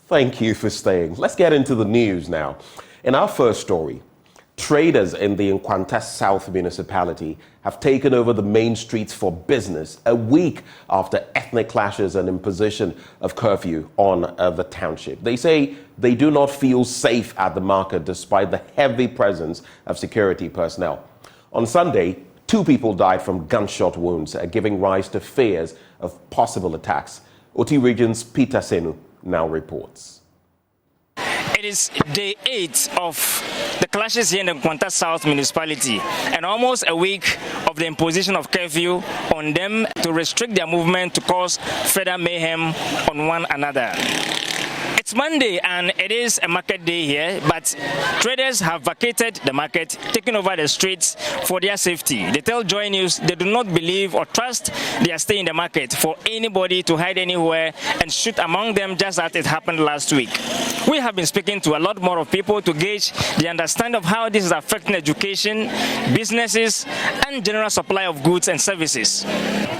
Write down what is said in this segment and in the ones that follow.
Thank you for staying. Let's get into the news now. In our first story, traders in the Nkwanta South municipality have taken over the main streets for business a week after ethnic clashes and imposition of curfew on the township. They say they do not feel safe at the market despite the heavy presence of security personnel. On Sunday, 2 people died from gunshot wounds, giving rise to fears of possible attacks. OT Region's Peter Senu now reports. It is day 8 of the clashes here in the Nkwanta South municipality, and almost a week of the imposition of curfew on them to restrict their movement to cause further mayhem on one another. It's Monday and it is a market day here, but traders have vacated the market, taking over the streets for their safety. They tell Joy News they do not believe or trust their stay in the market for anybody to hide anywhere and shoot among them, just as it happened last week. We have been speaking to a lot more of people to gauge the understanding of how this is affecting education, businesses, and general supply of goods and services.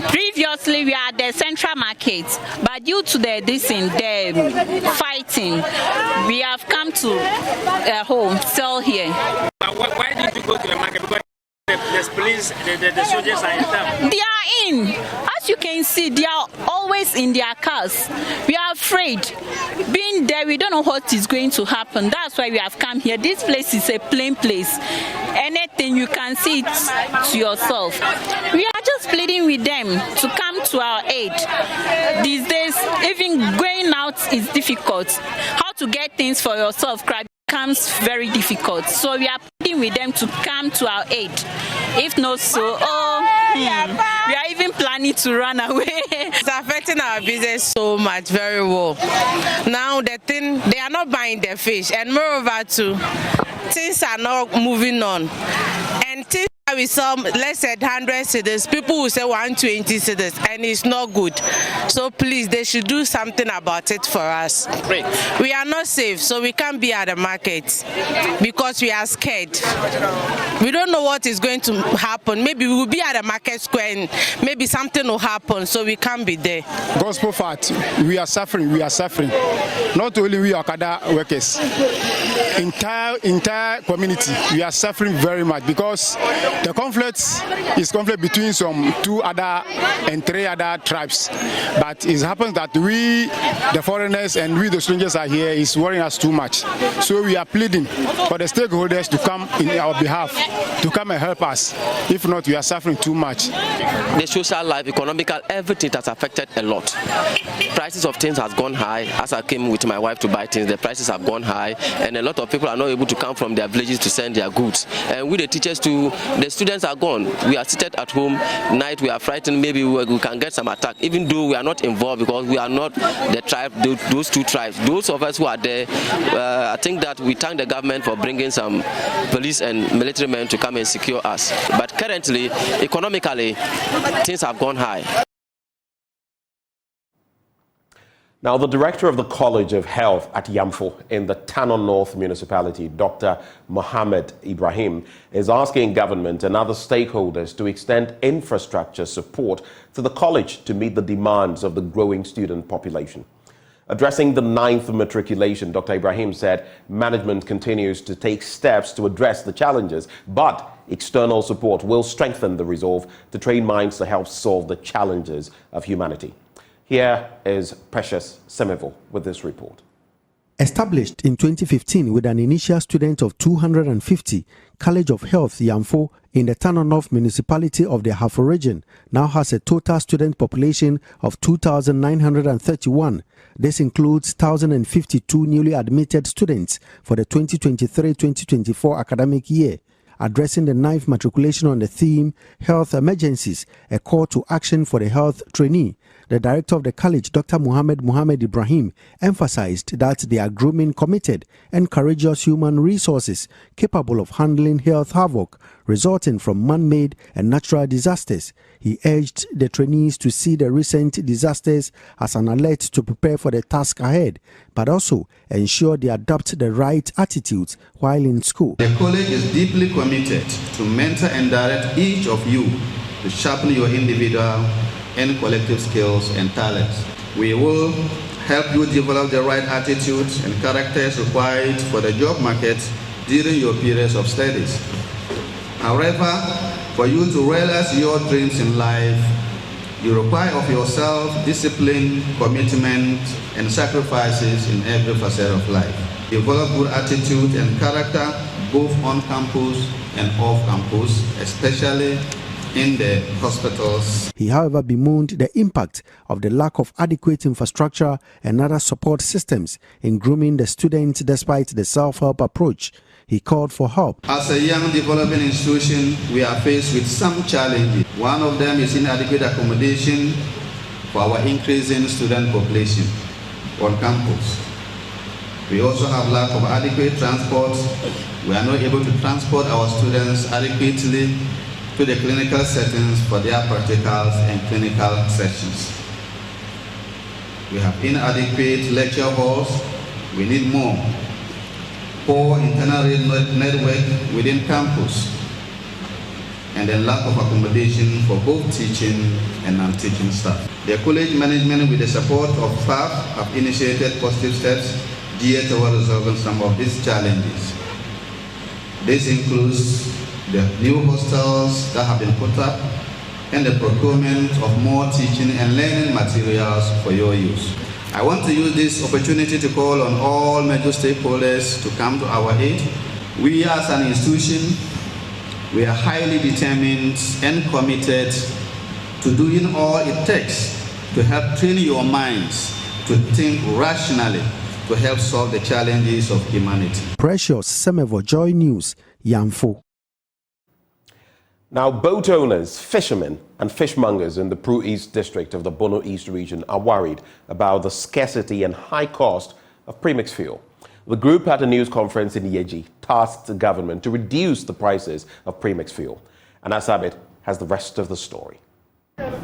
Previously, we are at the central market, but due to the fighting, we have come to home, still here. Why did you go to the market? Because the police, the soldiers are in town. They are in. As you can see, they are always in their cars. We are afraid. Being there, we don't know what is going to happen. That's why we have come here. This place is a plain place. Anything, you can see it to yourself. We are just pleading with them to come to our aid. These days, even going out is difficult. How to get things for yourself becomes very difficult. So we are pleading with them to come to our aid. If not so, we are even planning to run away. It's affecting our business so much, very well. Now they are not buying their fish, and moreover too, things are not moving on. And things we saw less than 100 cedis, people will say 120 cedis, and it's not good. So please, they should do something about it for us. Great. We are not safe, so we can't be at the market because we are scared. We don't know what is going to happen. Maybe we will be at the market square and maybe something will happen, so we can't be there. Gospel fact, we are suffering. Not only we Okada workers, entire community, we are suffering very much because the conflict is between some 2 other and 3 other tribes. But it happens that we, the foreigners, and we, the strangers, are here is worrying us too much. So we are pleading for the stakeholders to come in our behalf, to come and help us. If not, we are suffering too much. The social life, economical, everything has affected a lot. Prices of things has gone high. As I came with my wife to buy things, the prices have gone high, and a lot of people are not able to come from their villages to send their goods. And with the teachers too, the students are gone. We are seated at home. Night we are frightened. Maybe we can get some attack, even though we are not involved because we are not the tribe. Those 2 tribes. Those of us who are there, I think that we thank the government for bringing some police and military men to come and secure us. But currently, economically, things have gone high. Now, the director of the College of Health at Yamfo in the Tano North municipality, Dr. Mohammed Ibrahim, is asking government and other stakeholders to extend infrastructure support to the college to meet the demands of the growing student population. Addressing the 9th matriculation, Dr. Ibrahim said management continues to take steps to address the challenges, but external support will strengthen the resolve to train minds to help solve the challenges of humanity. Here is Precious Semeville with this report. Established in 2015 with an initial student of 250, College of Health Yamfo in the Tano North municipality of the Hafo region now has a total student population of 2,931. This includes 1,052 newly admitted students for the 2023-2024 academic year. Addressing the 9th matriculation on the theme Health Emergencies, a call to action for the health trainee, the director of the college, Dr. Mohammed Ibrahim, emphasized that they are grooming committed and courageous human resources capable of handling health havoc resulting from man-made and natural disasters. He urged the trainees to see the recent disasters as an alert to prepare for the task ahead, but also ensure they adopt the right attitudes while in school. The college is deeply committed to mentor and direct each of you to sharpen your individual and collective skills and talents. We will help you develop the right attitude and characters required for the job market during your periods of studies. However, for you to realize your dreams in life, you require of yourself discipline, commitment, and sacrifices in every facet of life. Develop good attitude and character both on campus and off campus, especially in the hospitals. He, however, bemoaned the impact of the lack of adequate infrastructure and other support systems in grooming the students despite the self-help approach. He called for help. As a young developing institution, we are faced with some challenges. One of them is inadequate accommodation for our increasing student population on campus. We also have lack of adequate transport. We are not able to transport our students adequately to the clinical settings for their practicals and clinical sessions. We have inadequate lecture halls. We need more. Poor internal network within campus, and then lack of accommodation for both teaching and non-teaching staff. The college management, with the support of staff, have initiated positive steps geared toward resolving some of these challenges. This includes the new hostels that have been put up and the procurement of more teaching and learning materials for your use. I want to use this opportunity to call on all major stakeholders to come to our aid. We as an institution, we are highly determined and committed to doing all it takes to help train your minds to think rationally to help solve the challenges of humanity. Precious Semevo, Joy News, Yamfo. Now, boat owners, fishermen and fishmongers in the Pro East district of the Bono East region are worried about the scarcity and high cost of premix fuel. The group at a news conference in Yeji tasked the government to reduce the prices of premix fuel. And Asabit has the rest of the story.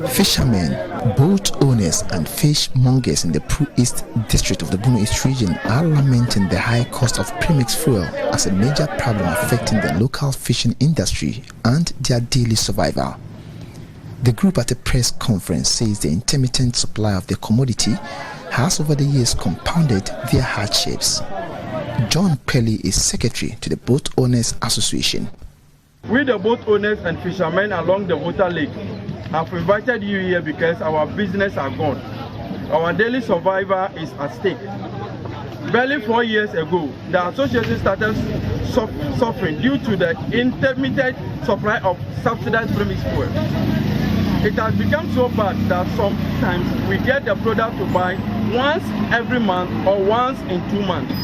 Fishermen, boat owners and fishmongers in the Pro East district of the Bono East region are lamenting the high cost of premix fuel as a major problem affecting the local fishing industry and their daily survival. The group at a press conference says the intermittent supply of the commodity has over the years compounded their hardships. John Pelly is secretary to the Boat Owners Association. We, the boat owners and fishermen along the Water Lake, have invited you here because our business are gone. Our daily survival is at stake. Barely 4 years ago, the association started suffering due to the intermittent supply of subsidized premix fuel. It has become so bad that sometimes we get the product to buy once every month or once in 2 months.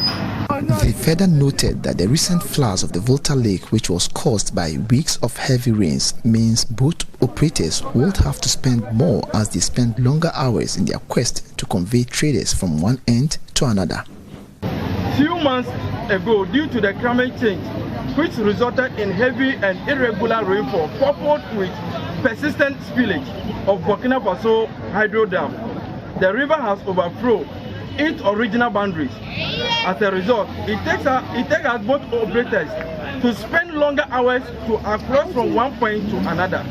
They further noted that the recent floods of the Volta Lake, which was caused by weeks of heavy rains, means boat operators will have to spend more as they spend longer hours in their quest to convey traders from one end to another. Few months ago, due to the climate change, which resulted in heavy and irregular rainfall coupled with persistent spillage of Burkina Faso hydro dam, the river has overflowed its original boundaries. As a result, it takes us boat operators to spend longer hours to cross from one point to another.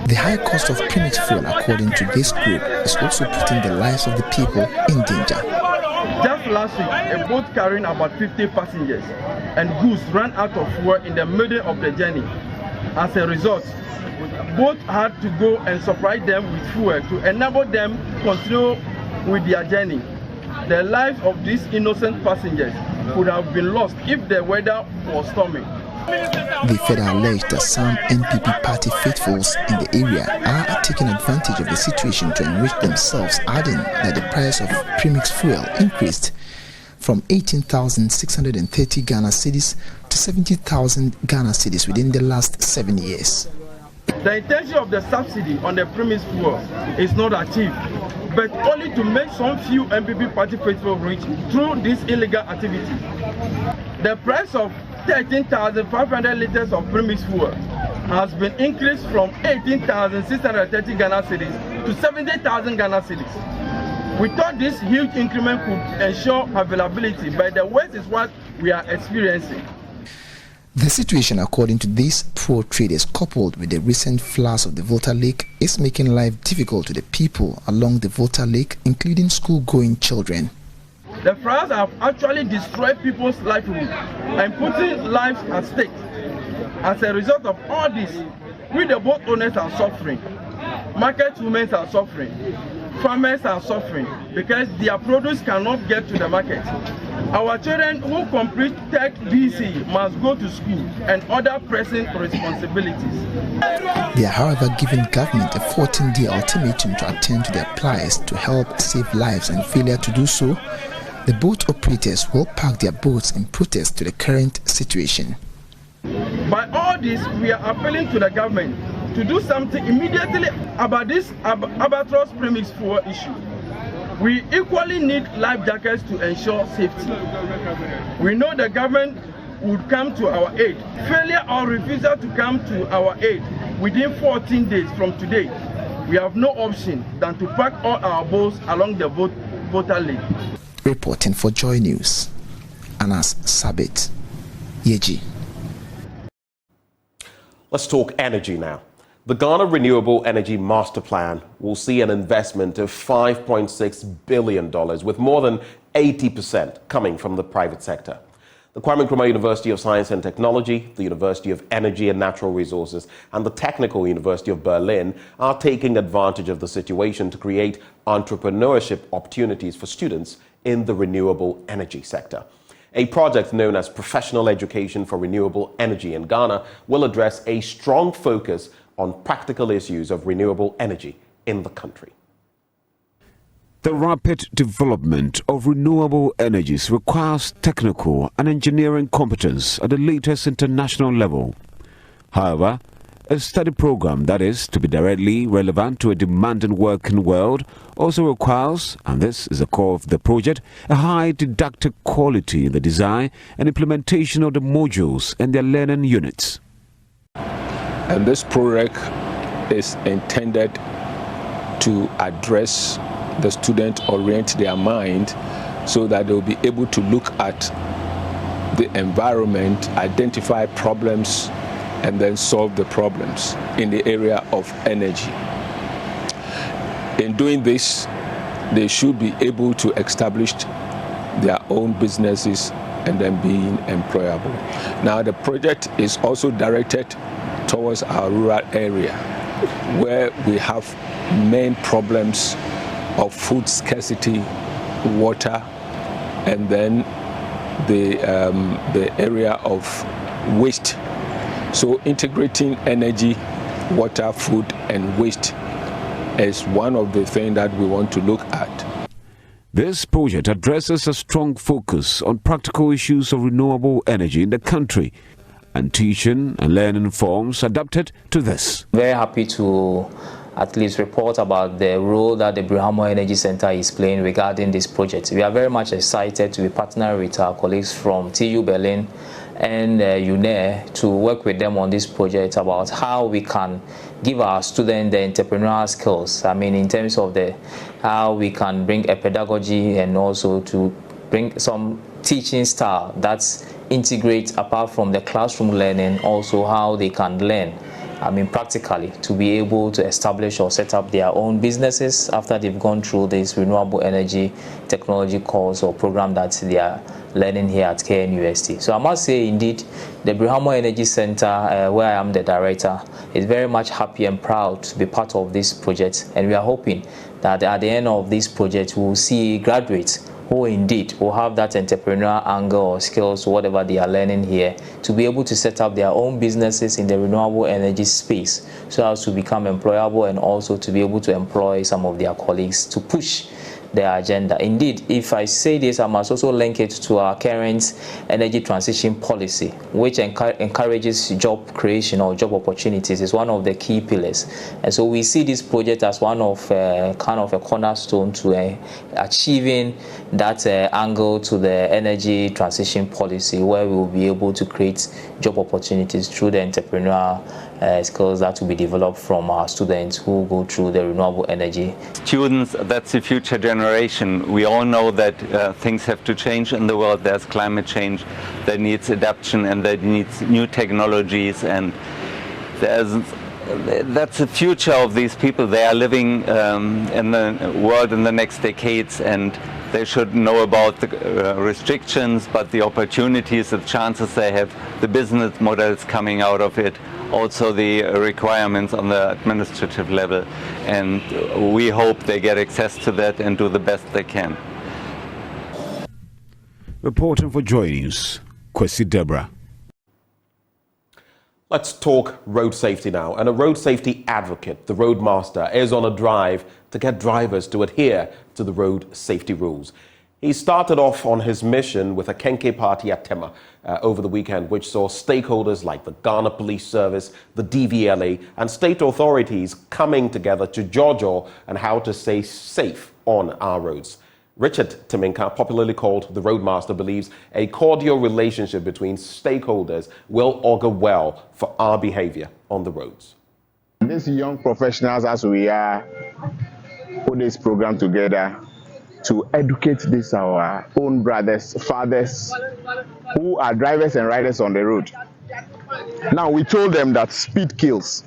The high cost of premix fuel, according to this group, is also putting the lives of the people in danger. Just last week, a boat carrying about 50 passengers and goods ran out of fuel in the middle of the journey. As a result, boats had to go and supply them with fuel to enable them to continue with their journey. The lives of these innocent passengers could have been lost if the weather was stormy. They further alleged that some NPP party faithfuls in the area are taking advantage of the situation to enrich themselves, adding that the price of premix fuel increased from 18,630 Ghana cedis to 70,000 Ghana cedis within the last 7 years. The intention of the subsidy on the premix fuel is not achieved, but only to make some few NPP party faithful rich through this illegal activity. The price of 13,500 liters of premix fuel has been increased from 18,630 Ghana cedis to 70,000 Ghana cedis. We thought this huge increment could ensure availability, but the worst is what we are experiencing. The situation, according to these poor traders, coupled with the recent floods of the Volta Lake, is making life difficult to the people along the Volta Lake, including school-going children. The floods have actually destroyed people's livelihood and putting lives at stake. As a result of all this, we the boat owners are suffering, market women are suffering, farmers are suffering because their produce cannot get to the market. Our children who complete Tech BC must go to school and other pressing responsibilities. They are, however, giving government a 14-day ultimatum to attend to their plies to help save lives, and failure to do so, the boat operators will park their boats in protest to the current situation. By all this, we are appealing to the government to do something immediately about this albatross premix fuel issue. We equally need life jackets to ensure safety. We know the government would come to our aid. Failure or refusal to come to our aid within 14 days from today, we have no option than to park all our boats along the Volta Lake. Reporting for Joy News, Anas Sabit, Yeji. Let's talk energy now. The Ghana Renewable Energy Master Plan will see an investment of $5.6 billion, with more than 80% coming from the private sector. The Kwame Nkrumah University of Science and Technology, the University of Energy and Natural Resources, and the Technical University of Berlin are taking advantage of the situation to create entrepreneurship opportunities for students in the renewable energy sector. A project known as Professional Education for Renewable Energy in Ghana will address a strong focus on practical issues of renewable energy in the country. The rapid development of renewable energies requires technical and engineering competence at the latest international level. However, a study program that is to be directly relevant to a demanding working world also requires, and this is the core of the project, a high didactic quality in the design and implementation of the modules and their learning units. And this project is intended to address the student, orient their mind so that they'll be able to look at the environment, identify problems, and then solve the problems in the area of energy. In doing this, they should be able to establish their own businesses and then being employable. Now, the project is also directed towards our rural area, where we have main problems of food scarcity, water, and then the area of waste. So integrating energy, water, food, and waste is one of the things that we want to look at. This project addresses a strong focus on practical issues of renewable energy in the country and teaching and learning forms adapted to this. Very happy to at least report about the role that the Brihamo Energy Center is playing regarding this project. We are very much excited to be partnering with our colleagues from TU Berlin and UNE to work with them on this project about how we can give our students the entrepreneurial skills. I mean, in terms of how we can bring a pedagogy and also to bring some teaching style that's integrate apart from the classroom learning, also how they can learn, I mean, practically to be able to establish or set up their own businesses after they've gone through this renewable energy technology course or program that they are learning here at KNUST. So I must say, indeed, the Brihamo Energy Center, where I am the director, is very much happy and proud to be part of this project, and we are hoping that at the end of this project we will see graduates who indeed will have that entrepreneurial angle or skills, whatever they are learning here, to be able to set up their own businesses in the renewable energy space so as to become employable and also to be able to employ some of their colleagues to push their agenda. Indeed, if I say this, I must also link it to our current energy transition policy, which encourages job creation or job opportunities. Is one of the key pillars. And so we see this project as one of kind of a cornerstone to achieving that angle to the energy transition policy, where we will be able to create job opportunities through the entrepreneurial skills that will be developed from our students who go through the renewable energy. Students, that's the future generation. We all know that things have to change in the world. There's climate change that needs adaptation and that needs new technologies, and that's the future of these people. They are living in the world in the next decades, and they should know about the restrictions, but the opportunities, the chances they have, the business models coming out of it, also the requirements on the administrative level. And we hope they get access to that and do the best they can. Reporting for Joy News, Kwesi Deborah. Let's talk road safety now. And a road safety advocate, the roadmaster, is on a drive to get drivers to adhere to the road safety rules. He started off on his mission with a Kenke party at Tema over the weekend, which saw stakeholders like the Ghana Police Service, the DVLA, and state authorities coming together to judge on how to stay safe on our roads. Richard Timinka, popularly called the Roadmaster, believes a cordial relationship between stakeholders will augur well for our behavior on the roads. These young professionals, as we are, put this program together to educate these our own brothers, fathers, who are drivers and riders on the road. Now, we told them that speed kills,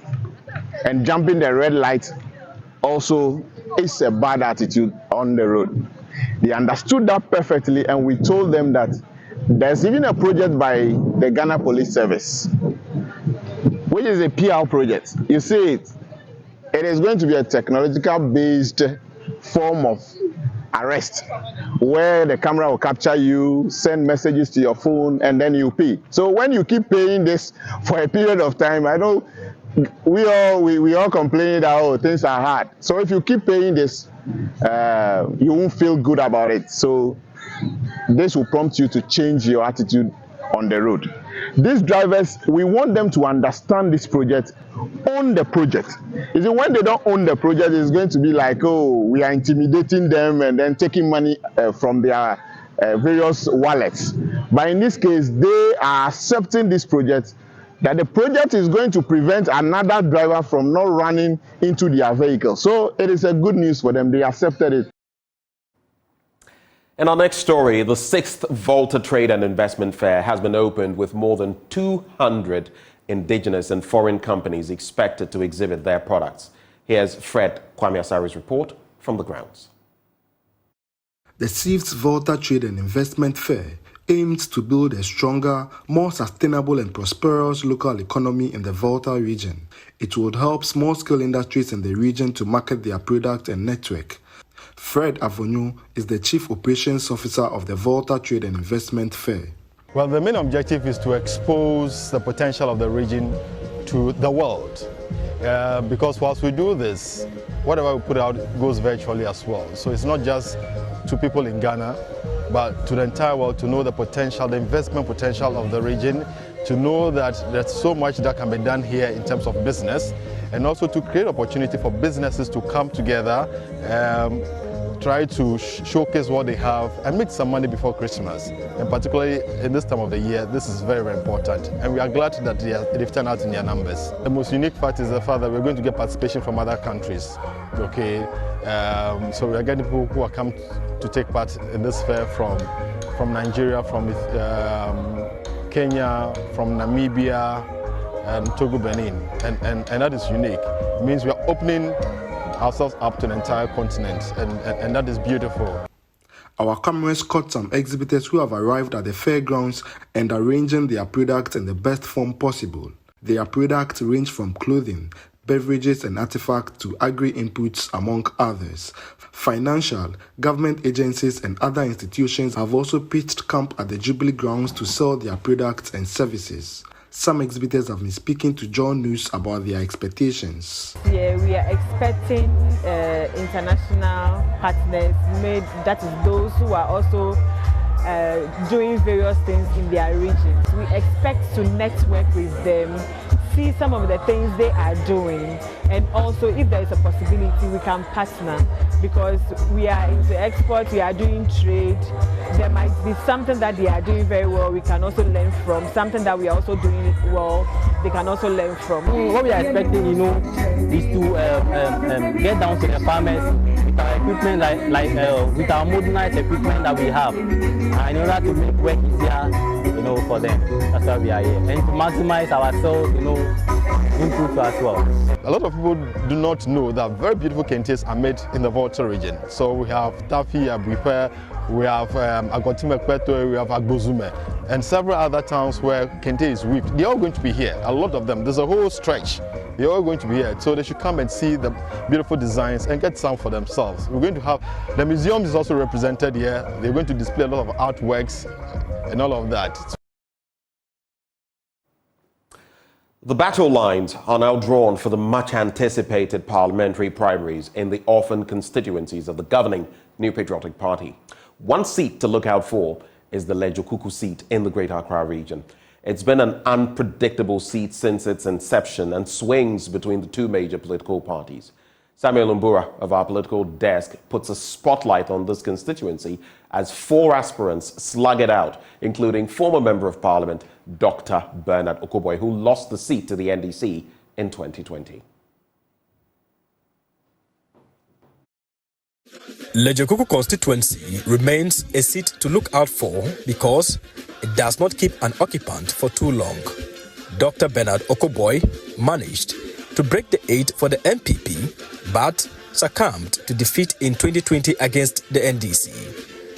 and jumping the red light also is a bad attitude on the road. They understood that perfectly, and we told them that there's even a project by the Ghana Police Service, which is a PR project. You see it is going to be a technological-based form of arrest, where the camera will capture you, send messages to your phone, and then you pay. So when you keep paying this for a period of time, I know we all complain that things are hard. So if you keep paying this, you won't feel good about it. So this will prompt you to change your attitude on the road. These drivers, we want them to understand this project, own the project. You see, when they don't own the project, it's going to be like, we are intimidating them and then taking money from their various wallets. But in this case, they are accepting this project, that the project is going to prevent another driver from not running into their vehicle. So it is a good news for them. They accepted it. In our next story, the 6th Volta Trade and Investment Fair has been opened with more than 200 indigenous and foreign companies expected to exhibit their products. Here's Fred Kwame Asari's report from the grounds. The 6th Volta Trade and Investment Fair aims to build a stronger, more sustainable and prosperous local economy in the Volta region. It would help small-scale industries in the region to market their product and network. Fred Avonu is the Chief Operations Officer of the Volta Trade and Investment Fair. Well, the main objective is to expose the potential of the region to the world. Because whilst we do this, whatever we put out goes virtually as well. So it's not just to people in Ghana, but to the entire world, to know the potential, the investment potential of the region, to know that there's so much that can be done here in terms of business, and also to create opportunity for businesses to come together, try to showcase what they have and make some money before Christmas. And particularly in this time of the year, this is very, very important. And we are glad that they've turned out in their numbers. The most unique part is the fact that we're going to get participation from other countries. Okay, so we are getting people who are come to take part in this fair from Nigeria, from Kenya, from Namibia, and Togo, Benin, and that is unique. It means we are opening ourselves up to the entire continent, and that is beautiful. Our cameras caught some exhibitors who have arrived at the fairgrounds and arranging their products in the best form possible. Their products range from clothing, beverages and artifacts to agri-inputs, among others. Financial, government agencies and other institutions have also pitched camp at the Jubilee grounds to sell their products and services. Some exhibitors have been speaking to John News about their expectations. Yeah, we are expecting international partners, that is those who are also doing various things in their regions. We expect to network with them, see some of the things they are doing, and also if there is a possibility we can partner, because we are into export, we are doing trade. There might it's something that they are doing very well, we can also learn from. Something that we are also doing well, they can also learn from. What we are expecting, is to get down to the farmers with our equipment, with our modernized equipment that we have, in order to make work easier, for them. That's why we are here, and to maximize our sales, input as well. A lot of people do not know that very beautiful kentes are made in the Volta region. So we have Tafi, Abripe, we have Agotime Kweto, we have Agbozume, and several other towns where kente is weaved. They're all going to be here, a lot of them. There's a whole stretch. They're all going to be here. So they should come and see the beautiful designs and get some for themselves. We're going to have, the museum is also represented here. They're going to display a lot of artworks and all of that. The battle lines are now drawn for the much-anticipated parliamentary primaries in the orphan constituencies of the governing New Patriotic Party. One seat to look out for is the Leju seat in the Greater Accra region. It's been an unpredictable seat since its inception and swings between the two major political parties. Samuel Mbura of our political desk puts a spotlight on this constituency as 4 aspirants slug it out, including former Member of Parliament Dr. Bernard Okoboy, who lost the seat to the NDC in 2020. Leju constituency remains a seat to look out for because it does not keep an occupant for too long. Dr. Bernard Okoboy managed to break the 8 for the NPP, but succumbed to defeat in 2020 against the NDC.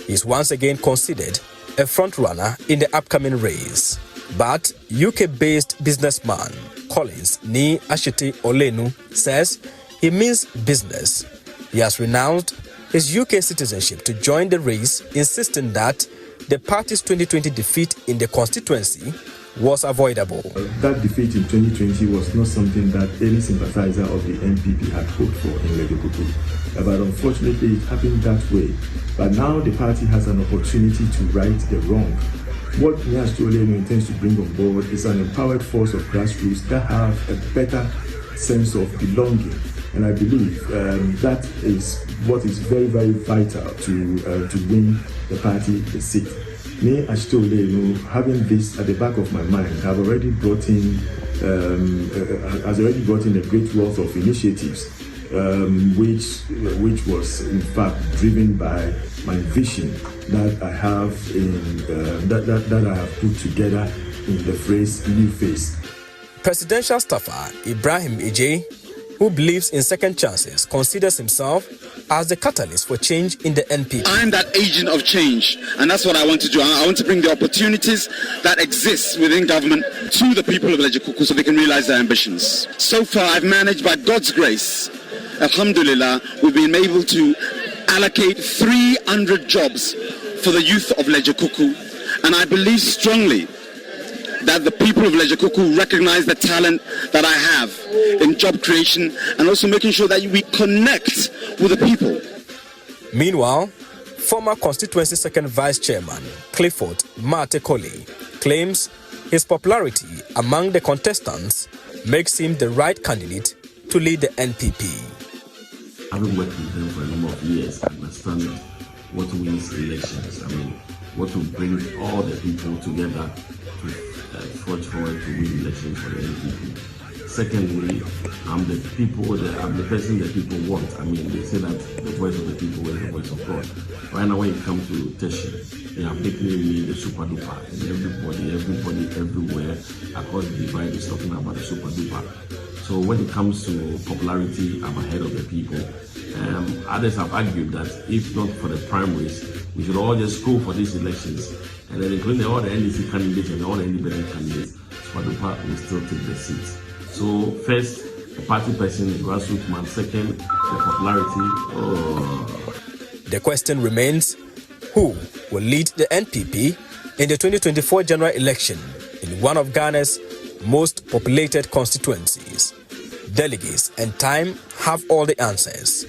He is once again considered a front-runner in the upcoming race. But UK-based businessman Collins Ni Ashiti Olenu says he means business. He has renounced his UK citizenship to join the race, insisting that the party's 2020 defeat in the constituency was avoidable. That defeat in 2020 was not something that any sympathizer of the NPP had hoped for in Lewu. But unfortunately, it happened that way. But now the party has an opportunity to right the wrong. What Niashti Olenu intends to bring on board is an empowered force of grassroots that have a better sense of belonging. And I believe that is what is very, very vital to win the party the seat. Me, Niashti Olenu, having this at the back of my mind, has already brought in a great wealth of initiatives, which was in fact driven by my vision that I have that I have put together in the phrase "new face." Presidential staffer Ibrahim Ije, who believes in second chances, considers himself as the catalyst for change in the NPP. I'm that agent of change, and that's what I want to do. I want to bring the opportunities that exist within government to the people of Leju so they can realize their ambitions. So far, I've managed, by God's grace, alhamdulillah, we've been able to allocate 300 jobs for the youth of Leju, and I believe strongly that the people of Leju recognize the talent that I have in job creation and also making sure that we connect with the people. Meanwhile, former constituency second vice chairman Clifford Mate-Koli claims his popularity among the contestants makes him the right candidate to lead the NPP. Having worked with them for a number of years, I understand what wins elections. I mean, what will bring all the people together to forge forward to win elections for the NPP. Secondly, I'm the person that people want. I mean, they say that the voice of the people is the voice of God. Right now, when it comes to Teshi, they have nicknamed me the super duper. And everybody, everywhere across the divide is talking about the super duper. So when it comes to popularity, I'm ahead of the people. Others have argued that if not for the primaries, we should all just go for these elections. And then including all the NDC candidates and all the independent candidates, Swadupa will still take the seats. So first, the party person, the grassroots man. Second, the popularity. The question remains, who will lead the NPP in the 2024 general election in one of Ghana's most populated constituencies? Delegates and time have all the answers.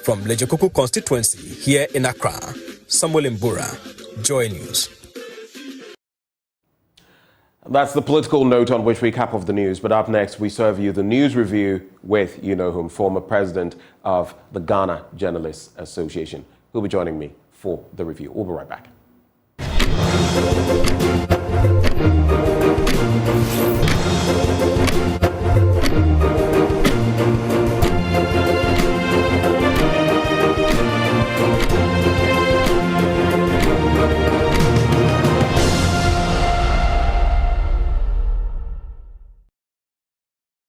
From Leju constituency here in Accra, Samuel Mbura, Joy News. That's the political note on which we cap off the news. But up next, we serve you the news review with you know whom, former president of the Ghana Journalists Association, who'll be joining me for the review. We'll be right back. News.